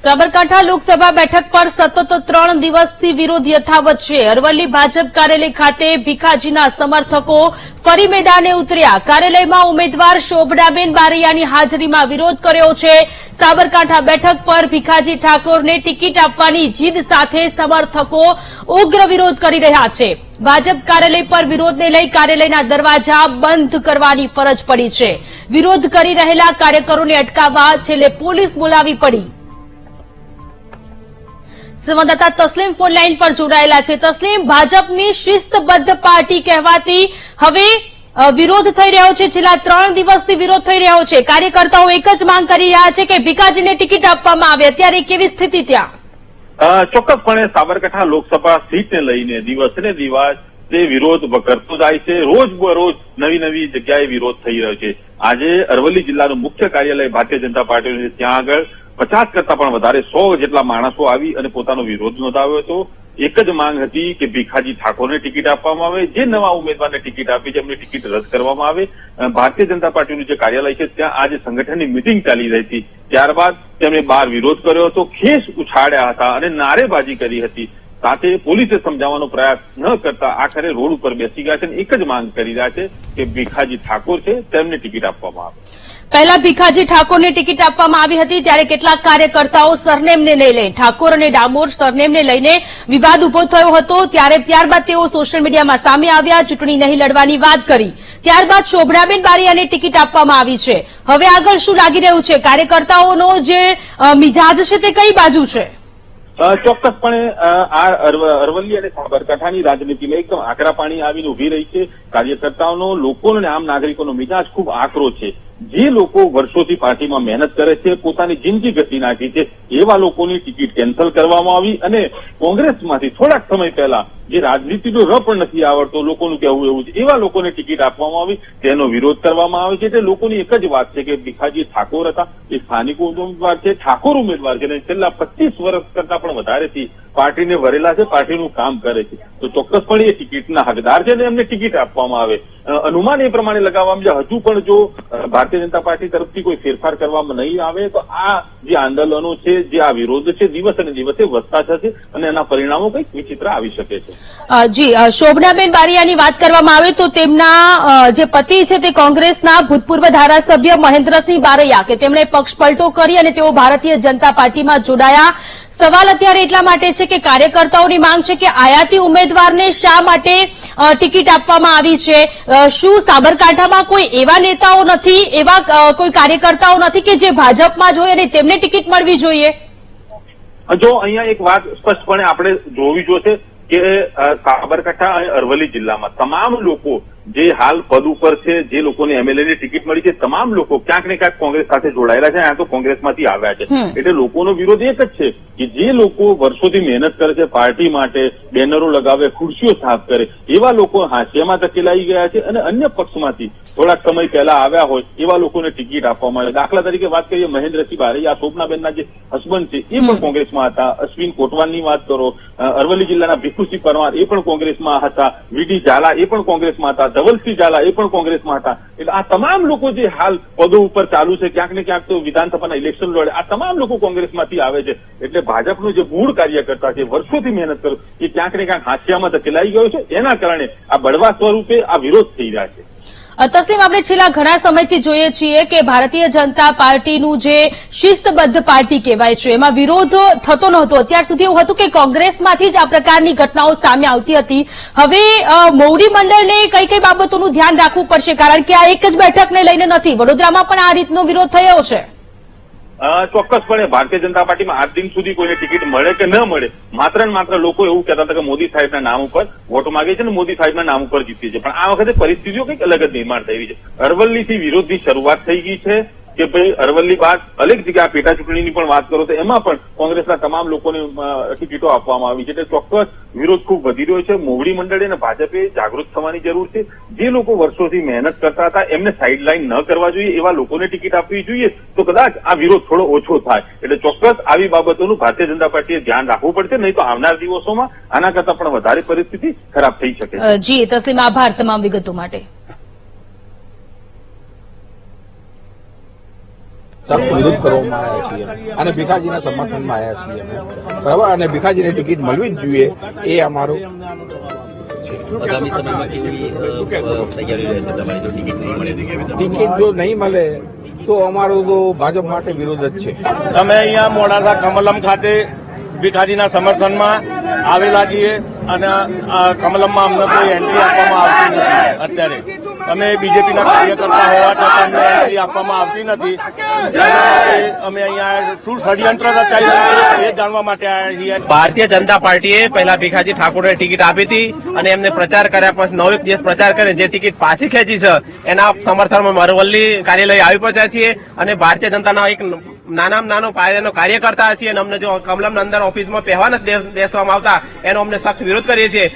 સાબરકાંઠા લોકસભા બેઠક પર સતત 3 દિવસથી વિરોધ યથાવત છે। અરવલ્લી ભાજપ કાર્યાલય ખાતે ભીખાજીના સમર્થકો ફરી મેદાને ઉતર્યા। કાર્યાલયમાં ઉમેદવાર શોભનાબેન બારૈયાની હાજરીમાં વિરોધ કર્યો છે। સાબરકાંઠા બેઠક પર ભીખાજી ઠાકોરને ટિકિટ આપવાની જીદ સાથે સમર્થકો ઉગ્ર વિરોધ કરી રહ્યા છે। ભાજપ કાર્યાલય પર વિરોધને લઈ કાર્યાલયના દરવાજા બંધ કરવાની ફરજ પડી છે। વિરોધ કરી રહેલા કાર્યકરોને અટકાવવા છેલ્લે પોલીસ બોલાવી પડી। સંવાદદાતા તસ્લીમ ફોન લાઈન પર જોડાયેલા છે। તસ્લીમ, ભાજપની શિસ્તબદ્ધ પાર્ટી કહેવાતી હવે વિરોધ થઈ રહ્યો છે। છેલ્લા 3 દિવસથી વિરોધ થઈ રહ્યો છે। કાર્યકર્તાઓ એક જ માંગ કરી રહ્યા છે કે ભીખાજીને ટિકિટ આપવામાં આવે। અત્યારે કેવી સ્થિતિ ત્યાં? ચોક્કસપણે સાબરકાંઠા લોકસભા સીટને લઈને દિવસે ને દિવસ તે વિરોધ કરતો જાય છે। રોજ બરોજ નવી નવી જગ્યાએ વિરોધ થઈ રહ્યો છે। આજે અરવલ્લી જિલ્લાનું મુખ્ય કાર્યાલય ભારતીય જનતા પાર્ટીનું છે, ત્યાં આગળ 50 કરતા પણ વધારે 100 જેટલા માણસો આવી અને પોતાનો વિરોધ નોંધાવ્યો હતો। એક જ માંગ હતી કે ભીખાજી ઠાકોરને ટિકિટ આપવામાં આવે, જે નવા ઉમેદવારને ટિકિટ આપી છે એમની ટિકિટ રદ કરવામાં આવે। ભારતીય જનતા પાર્ટીનું જે કાર્યાલય છે ત્યાં આજે સંગઠનની મિટિંગ ચાલી રહી હતી, ત્યારબાદ તેમણે બહાર વિરોધ કર્યો હતો, ખેસ ઉછાળ્યા હતા અને નારેબાજી કરી હતી। સાથે પોલીસે સમજાવવાનો પ્રયાસ ન કરતા આખરે રોડ ઉપર બેસી ગયા છે અને એક જ માંગ કરી રહ્યા છે કે ભીખાજી ઠાકોર છે તેમને ટિકિટ આપવામાં આવે। પહેલા ભીખાજી ઠાકોરને ટિકિટ આપવામાં આવી હતી, ત્યારે કેટલાક કાર્યકર્તાઓ સરનેમને લઈને ઠાકોર અને ડામોર સરનેમને લઈને વિવાદ ઉભો થયો હતો। ત્યારબાદ તેઓ સોશિયલ મીડિયામાં સામે આવ્યા, ચૂંટણી નહીં લડવાની વાત કરી। ત્યારબાદ શોભનાબેન બારૈયાને ટિકિટ આપવામાં આવી છે। હવે આગળ શું લાગી રહ્યું છે? કાર્યકર્તાઓનો જે મિજાજ છે તે કઈ બાજુ છે? ચોક્કસપણે આ અરવલ્લી અને સાબરકાંઠાની રાજનીતિમાં એકદમ આકરા પાણી આવીને ઉભી રહી છે। કાર્યકર્તાઓનો, લોકોનો અને આમ નાગરિકોનો મિજાજ ખૂબ આકરો છે। જે લોકો વર્ષોથી પાર્ટીમાં મહેનત કરે છે, પોતાની જિંદગી ઘસી નાખી છે, એવા લોકોની ટિકિટ કેન્સલ કરવામાં આવી અને કોંગ્રેસમાંથી થોડાક સમય પહેલા જે રાજનીતિનો ર પણ નથી આવડતો, લોકોનું કહેવું એવું છે, એવા લોકોને ટિકિટ આપવામાં આવી, તેનો વિરોધ કરવામાં આવે છે। એટલે લોકોની એક જ વાત છે કે ભીખાજી ઠાકોર હતા, એ સ્થાનિક ઉમેદવાર છે, ઠાકોર ઉમેદવાર છે, છેલ્લા 25 વર્ષ કરતા પણ વધારેથી પાર્ટીને વરેલા છે, પાર્ટીનું કામ કરે છે, તો ચોક્કસપણે એ ટિકિટના હકદાર છે અને એમને ટિકિટ આપવામાં આવે। અનુમાન એ પ્રમાણે લગાવવામાં આવે, હજુ પણ જો ભારતીય જનતા પાર્ટી તરફથી કોઈ ફેરફાર કરવામાં નહીં આવે તો આ જે આંદોલનો છે, જે આ વિરોધ છે, દિવસે ને દિવસે વધતા જશે અને એના પરિણામો કંઈક વિચિત્ર આવી શકે છે। જી, શોભનાબેન બારૈયાની વાત કરવામાં આવે તો તેમના જે પતિ છે તે કોંગ્રેસના ભૂતપૂર્વ ધારાસભ્ય મહેન્દ્રસિંહ બારૈયા, કે તેમણે પક્ષ પલટો કરી અને તેઓ ભારતીય જનતા પાર્ટીમાં જોડાયા। સવાલ અત્યારે એટલા માટે છે કે કાર્યકર્તાઓની માંગ છે કે આયાતી ઉમેદવારને શા માટે ટિકિટ આપવામાં આવી છે? શું સાબરકાંઠામાં કોઈ એવા નેતાઓ નથી, એવા કોઈ કાર્યકર્તાઓ નથી કે જે ભાજપમાં જોઈએ અને તેમને ટિકિટ મળવી જોઈએ? જો અહીંયા એક વાત સ્પષ્ટપણે આપણે જોવી જોશે કે સાબરકાંઠા અને અરવલ્લી જિલ્લામાં તમામ લોકો જે હાલ પદ ઉપર છે, જે લોકોને એમએલએ ની ટિકિટ મળી છે, તમામ લોકો ક્યાંક ને ક્યાંક કોંગ્રેસ સાથે જોડાયેલા છે, આ તો કોંગ્રેસમાંથી આવ્યા છે। એટલે લોકોનો વિરોધ એક જ છે કે જે લોકો વર્ષોથી મહેનત કરે છે પાર્ટી માટે, બેનરો લગાવે, ખુરશીઓ સાફ કરે, એવા લોકો હાંસિયામાં ધકેલાઈ ગયા છે અને અન્ય પક્ષમાંથી થોડાક સમય પહેલા આવ્યા હોય એવા લોકોને ટિકિટ આપવામાં આવે। દાખલા તરીકે વાત કરીએ, મહેન્દ્રસિંહ બારૈયા, શોભનાબેનના જે હસબન્ડ છે, એ પણ કોંગ્રેસમાં હતા। અશ્વિન કોટવાલની વાત કરો, અરવલ્લી જિલ્લાના ભીખુસિંહ પરમાર એ પણ કોંગ્રેસમાં હતા, વીડી ઝાલા એ પણ કોંગ્રેસમાં હતા, ધવલસિંહ ઝાલા એ પણ કોંગ્રેસમાં હતા। એટલે આ તમામ લોકો જે હાલ પદો ઉપર ચાલુ છે, ક્યાંક ને ક્યાંક તો વિધાનસભાના ઇલેક્શન લડે, આ તમામ લોકો કોંગ્રેસમાંથી આવે છે। એટલે ભાજપનો જે મૂળ કાર્યકર્તા છે, વર્ષોથી મહેનત કરો, એ ક્યાંક ને ક્યાંક હાંસિયામાં ધકેલાઈ ગયો છે। એના કારણે આ બળવા સ્વરૂપે આ વિરોધ થઈ રહ્યા છે। તસ્લીમ, આપણે છેલ્લા ઘણા સમયથી જોઈએ છીએ કે ભારતીય જનતા પાર્ટીનું જે શિસ્તબદ્ધ પાર્ટી કહેવાય છે, એમાં વિરોધ થતો નહોતો। અત્યાર સુધી એવું હતું કે કોંગ્રેસમાંથી જ આ પ્રકારની ઘટનાઓ સામે આવતી હતી। હવે મોવડી મંડળને કઈ કઈ બાબતોનું ધ્યાન રાખવું પડશે? કારણ કે આ એક જ બેઠકને લઈને નથી, વડોદરામાં પણ આ રીતનો વિરોધ થયો છે। ચોક્કસપણે ભારતીય જનતા પાર્ટીમાં આજ દિન સુધી કોઈને ટિકિટ મળે કે ન મળે, માત્ર ને માત્ર લોકો એવું કહેતા હતા કે મોદી સાહેબના નામ ઉપર વોટ માંગે છે અને મોદી સાહેબના નામ ઉપર જીતીએ છે, પણ આ વખતે પરિસ્થિતિઓ કંઈક અલગ જ નિર્માણ થઈ છે। અરવલ્લીથી વિરોધની શરૂઆત થઈ ગઈ છે કે ભાઈ અરવલ્લી બાદ અનેક જગ્યા પેટા ચૂંટણીની પણ વાત કરો તો એમાં પણ કોંગ્રેસના તમામ લોકોને ટિકિટો આપવામાં આવી છે। એટલે ચોક્કસ વિરોધ ખૂબ વધી રહ્યો છે। મોવડી મંડળે અને ભાજપે જાગૃત થવાની જરૂર છે। જે લોકો વર્ષોથી મહેનત કરતા હતા એમને સાઇડલાઇન ન કરવા જોઈએ, એવા લોકોને ટિકિટ આપવી જોઈએ, તો કદાચ આ વિરોધ થોડો ઓછો થાય। એટલે ચોક્કસ આવી બાબતોનું ભારતીય જનતા પાર્ટીએ ધ્યાન રાખવું પડશે, નહીં તો આવનાર દિવસોમાં આના કરતા પણ વધારે પરિસ્થિતિ ખરાબ થઈ શકે છે। જી તસ્લીમ, આભાર તમામ વિગતો માટે। સખ્ત વિરોધ કરવામાં આવ્યા છીએ અને ભીખાજીના સમર્થનમાં આવ્યા છીએ અમે, બરાબર. અને ભીખાજીને ટિકિટ મળવી જ જોઈએ એ અમારું છે. આગામી સમયમાં કેવી તૈયારી રહેશે તમારી જો ટિકિટ નહીં મળે? ટિકિટ જો નહીં મળે તો અમારો તો ભાજપ માટે વિરોધ જ છે. અમે અહીંયા મોડાસા કમલમ ખાતે ભીખાજીના સમર્થનમાં આવેલા છીએ અને આ કમલમમાં અમને કોઈ એન્ટ્રી આપવામાં આવતી નથી. અત્યારે અમે બીજેપીના કાર્યકર્તા હોવા છતાં અમને એન્ટ્રી આપવામાં આવતી નથી. અમે અહીંયા શું ષડયંત્ર રચાયું એ જાણવા માટે આવ્યા છીએ. ભારતીય જનતા પાર્ટીએ પહેલા ભીખાજી ઠાકોરને ટિકિટ આપી હતી અને એમને પ્રચાર કર્યા પછી 9 દિવસ પ્રચાર કરીને જે ટિકિટ પાછી ખેંચી છે એના સમર્થનમાં અરવલ્લી કાર્યાલય આવી પહોંચ્યા છીએ અને ભારતીય જનતાના એક નાનામાં નાનો પાયાનો કાર્યકર્તા છીએ અને અમને જો કમલમના અંદર ઓફિસમાં પહેવા નથી બેસવામાં આવતા એનો અમને સખ્ત વિરોધ કરીએ છીએ.